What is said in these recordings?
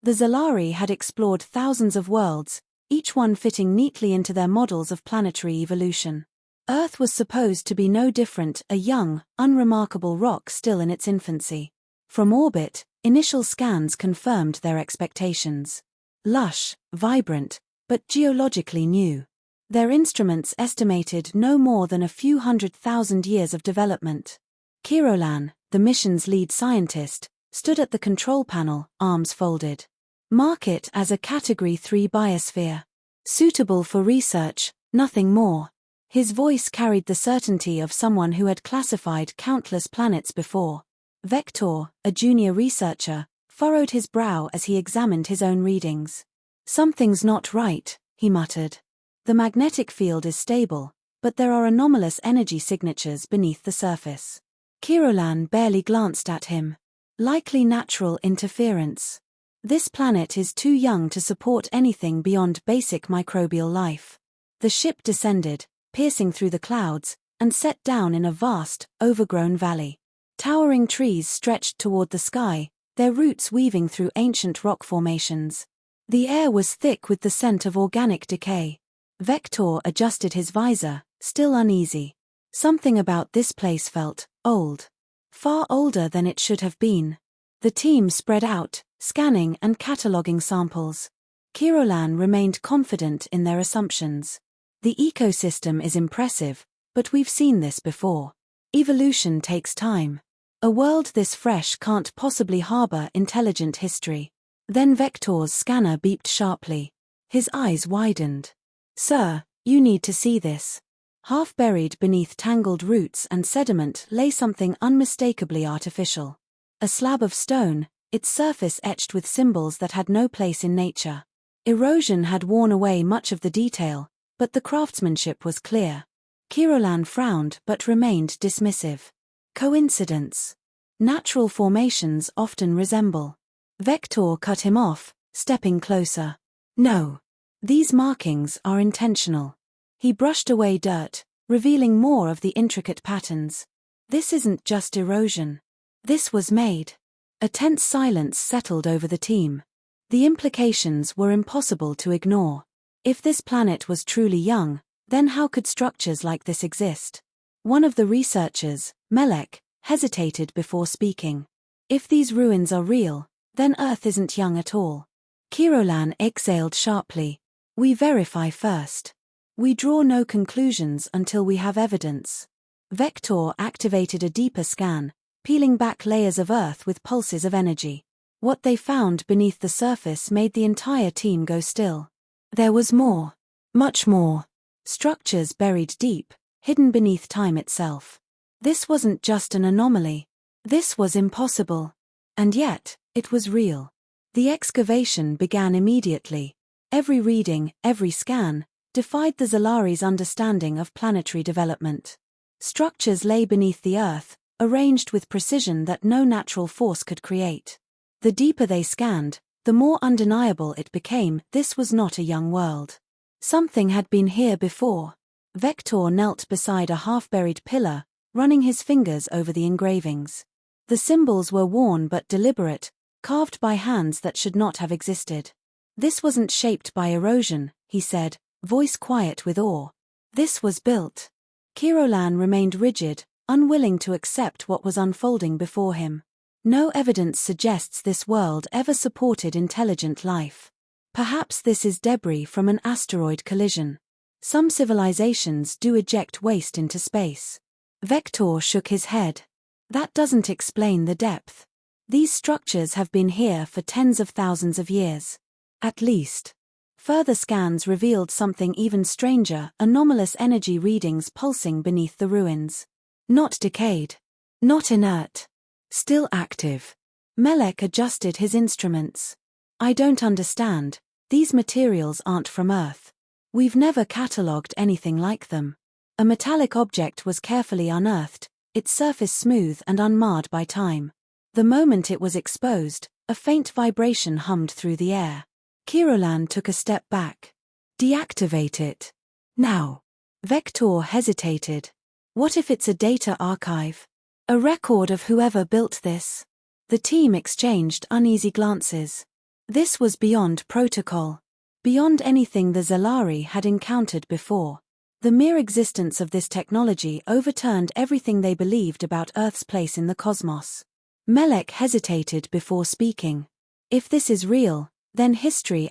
The Zalari had explored thousands of worlds, each one fitting neatly into their models of planetary evolution. Earth was supposed to be no different, a young, unremarkable rock still in its infancy. From orbit, initial scans confirmed their expectations. Lush, vibrant, but geologically new. Their instruments estimated no more than a few 100,000 years of development. Kirolan, the mission's lead scientist, stood at the control panel, arms folded. Mark it as a Category 3 biosphere. Suitable for research, nothing more. His voice carried the certainty of someone who had classified countless planets before. Vector, a junior researcher, furrowed his brow as he examined his own readings. Something's not right, he muttered. The magnetic field is stable, but there are anomalous energy signatures beneath the surface. Kirolan barely glanced at him. Likely natural interference. This planet is too young to support anything beyond basic microbial life. The ship descended, piercing through the clouds, and set down in a vast, overgrown valley. Towering trees stretched toward the sky, their roots weaving through ancient rock formations. The air was thick with the scent of organic decay. Vector adjusted his visor, still uneasy. Something about this place felt old. Far older than it should have been. The team spread out, scanning and cataloging samples. Kirolan remained confident in their assumptions. The ecosystem is impressive, but we've seen this before. Evolution takes time. A world this fresh can't possibly harbor intelligent history. Then Vector's scanner beeped sharply. His eyes widened. Sir, you need to see this. Half buried beneath tangled roots and sediment lay something unmistakably artificial. A slab of stone, its surface etched with symbols that had no place in nature. Erosion had worn away much of the detail, but the craftsmanship was clear. Kirolan frowned but remained dismissive. Coincidence. Natural formations often resemble. Vector cut him off, stepping closer. No. These markings are intentional. He brushed away dirt, revealing more of the intricate patterns. This isn't just erosion. This was made. A tense silence settled over the team. The implications were impossible to ignore. If this planet was truly young, then how could structures like this exist? One of the researchers, Melek, hesitated before speaking. If these ruins are real, then Earth isn't young at all. Kirolan exhaled sharply. We verify first. We draw no conclusions until we have evidence. Vector activated a deeper scan, peeling back layers of Earth with pulses of energy. What they found beneath the surface made the entire team go still. There was more. Much more. Structures buried deep, hidden beneath time itself. This wasn't just an anomaly. This was impossible. And yet, it was real. The excavation began immediately. Every reading, every scan, defied the Zalari's understanding of planetary development. Structures lay beneath the Earth, arranged with precision that no natural force could create. The deeper they scanned, the more undeniable it became this was not a young world. Something had been here before. Vector knelt beside a half-buried pillar, running his fingers over the engravings. The symbols were worn but deliberate, carved by hands that should not have existed. This wasn't shaped by erosion, he said, voice quiet with awe. This was built. Kirolan remained rigid, unwilling to accept what was unfolding before him. No evidence suggests this world ever supported intelligent life. Perhaps this is debris from an asteroid collision. Some civilizations do eject waste into space. Vector shook his head. That doesn't explain the depth. These structures have been here for tens of thousands of years. At least. Further scans revealed something even stranger, anomalous energy readings pulsing beneath the ruins. Not decayed. Not inert. Still active. Melek adjusted his instruments. I don't understand. These materials aren't from Earth. We've never catalogued anything like them. A metallic object was carefully unearthed, its surface smooth and unmarred by time. The moment it was exposed, a faint vibration hummed through the air. Kirolan took a step back. Deactivate it. Now. Vector hesitated. What if it's a data archive? A record of whoever built this? The team exchanged uneasy glances. This was beyond protocol. Beyond anything the Zalari had encountered before. The mere existence of this technology overturned everything they believed about Earth's place in the cosmos. Melek hesitated before speaking. If this is real, then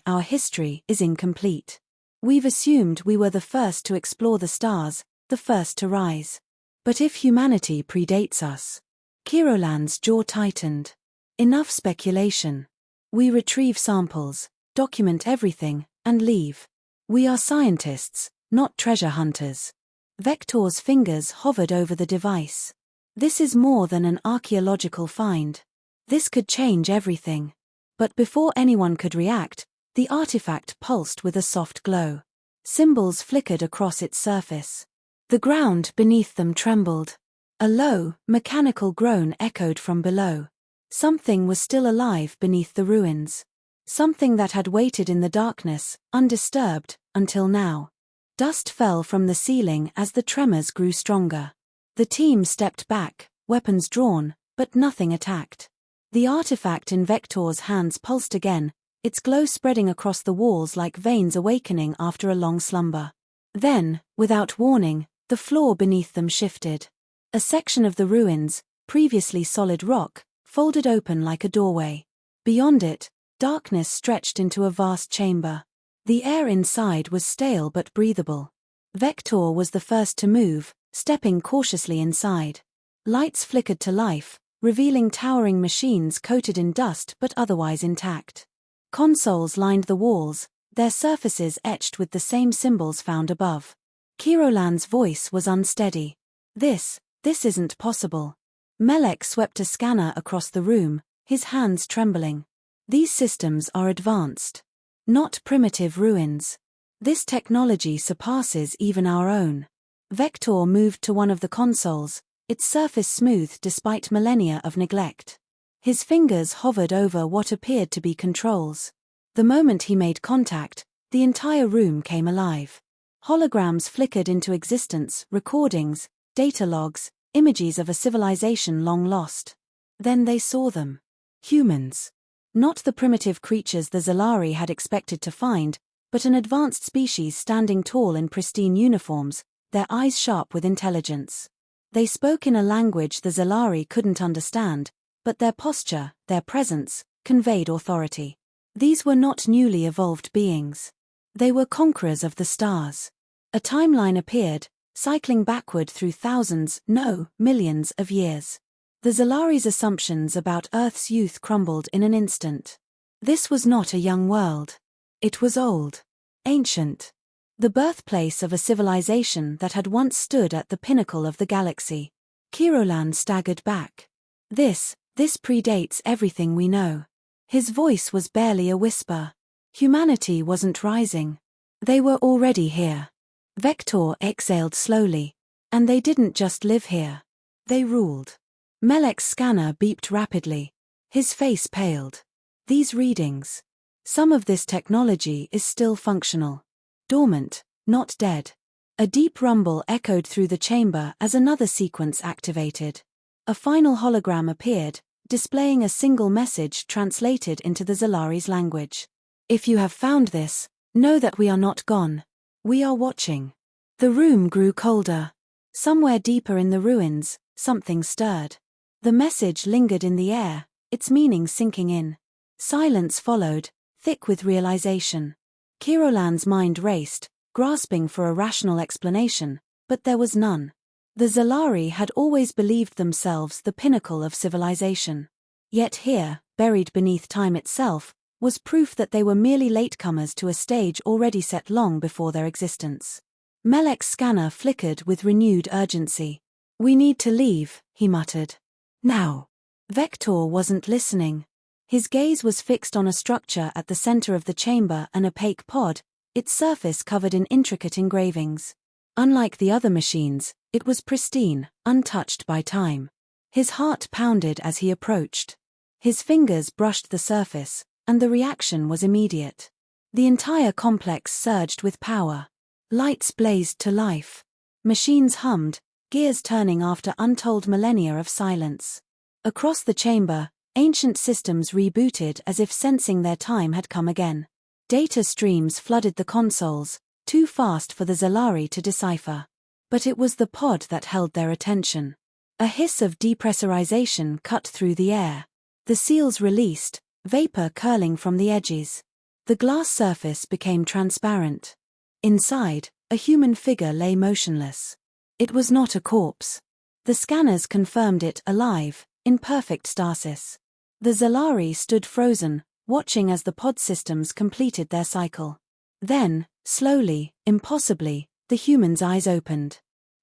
our history, is incomplete. We've assumed we were the first to explore the stars, the first to rise. But if humanity predates us? Kirolan's jaw tightened. Enough speculation. We retrieve samples, document everything, and leave. We are scientists, not treasure hunters. Vector's fingers hovered over the device. This is more than an archaeological find. This could change everything. But before anyone could react, the artifact pulsed with a soft glow. Symbols flickered across its surface. The ground beneath them trembled. A low, mechanical groan echoed from below. Something was still alive beneath the ruins. Something that had waited in the darkness, undisturbed, until now. Dust fell from the ceiling as the tremors grew stronger. The team stepped back, weapons drawn, but nothing attacked. The artifact in Vector's hands pulsed again, its glow spreading across the walls like veins awakening after a long slumber. Then, without warning, the floor beneath them shifted. A section of the ruins, previously solid rock, folded open like a doorway. Beyond it, darkness stretched into a vast chamber. The air inside was stale but breathable. Vector was the first to move, stepping cautiously inside. Lights flickered to life, revealing towering machines coated in dust but otherwise intact. Consoles lined the walls, their surfaces etched with the same symbols found above. Kirolan's voice was unsteady. This isn't possible. Melek swept a scanner across the room, his hands trembling. These systems are advanced. Not primitive ruins. This technology surpasses even our own. Vector moved to one of the consoles, its surface smooth despite millennia of neglect. His fingers hovered over what appeared to be controls. The moment he made contact, the entire room came alive. Holograms flickered into existence, recordings, data logs, images of a civilization long lost. Then they saw them. Humans. Not the primitive creatures the Zalari had expected to find, but an advanced species standing tall in pristine uniforms, their eyes sharp with intelligence. They spoke in a language the Zalari couldn't understand, but their posture, their presence, conveyed authority. These were not newly evolved beings. They were conquerors of the stars. A timeline appeared, cycling backward through thousands, no, millions of years. The Zalari's assumptions about Earth's youth crumbled in an instant. This was not a young world. It was old. Ancient. The birthplace of a civilization that had once stood at the pinnacle of the galaxy. Kirolan staggered back. This predates everything we know. His voice was barely a whisper. Humanity wasn't rising. They were already here. Vector exhaled slowly. And they didn't just live here. They ruled. Melek's scanner beeped rapidly. His face paled. These readings. Some of this technology is still functional. Dormant, not dead. A deep rumble echoed through the chamber as another sequence activated. A final hologram appeared, displaying a single message translated into the Zalari's language. If you have found this, know that we are not gone. We are watching. The room grew colder. Somewhere deeper in the ruins, something stirred. The message lingered in the air, its meaning sinking in. Silence followed, thick with realization. Kirolan's mind raced, grasping for a rational explanation, but there was none. The Zalari had always believed themselves the pinnacle of civilization. Yet here, buried beneath time itself, was proof that they were merely latecomers to a stage already set long before their existence. Melek's scanner flickered with renewed urgency. "We need to leave," he muttered. "Now." Vector wasn't listening. His gaze was fixed on a structure at the center of the chamber, an opaque pod, its surface covered in intricate engravings. Unlike the other machines, it was pristine, untouched by time. His heart pounded as he approached. His fingers brushed the surface, and the reaction was immediate. The entire complex surged with power. Lights blazed to life. Machines hummed, gears turning after untold millennia of silence. Across the chamber, Ancient systems rebooted as if sensing their time had come again. Data streams flooded the consoles, too fast for the Zalari to decipher. But it was the pod that held their attention. A hiss of depressurization cut through the air. The seals released, vapor curling from the edges. The glass surface became transparent. Inside, a human figure lay motionless. It was not a corpse. The scanners confirmed it alive, in perfect stasis. The Zalari stood frozen, watching as the pod systems completed their cycle. Then, slowly, impossibly, the human's eyes opened.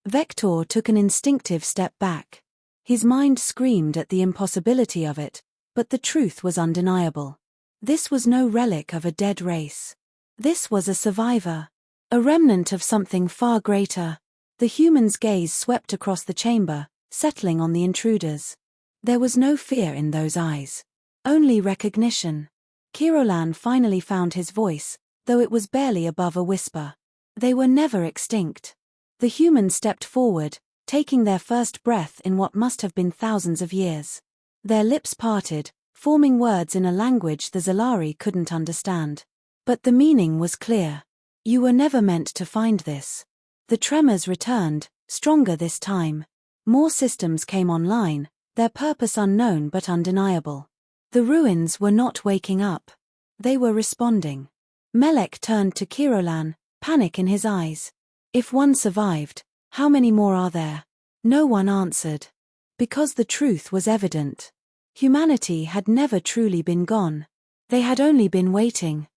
Vector took an instinctive step back. His mind screamed at the impossibility of it, but the truth was undeniable. This was no relic of a dead race. This was a survivor. A remnant of something far greater. The human's gaze swept across the chamber, settling on the intruders. There was no fear in those eyes. Only recognition. Kirolan finally found his voice, though it was barely above a whisper. They were never extinct. The human stepped forward, taking their first breath in what must have been thousands of years. Their lips parted, forming words in a language the Zalari couldn't understand. But the meaning was clear. You were never meant to find this. The tremors returned, stronger this time. More systems came online, their purpose unknown but undeniable. The ruins were not waking up. They were responding. Melek turned to Kirolan, panic in his eyes. If one survived, how many more are there? No one answered. Because the truth was evident. Humanity had never truly been gone. They had only been waiting.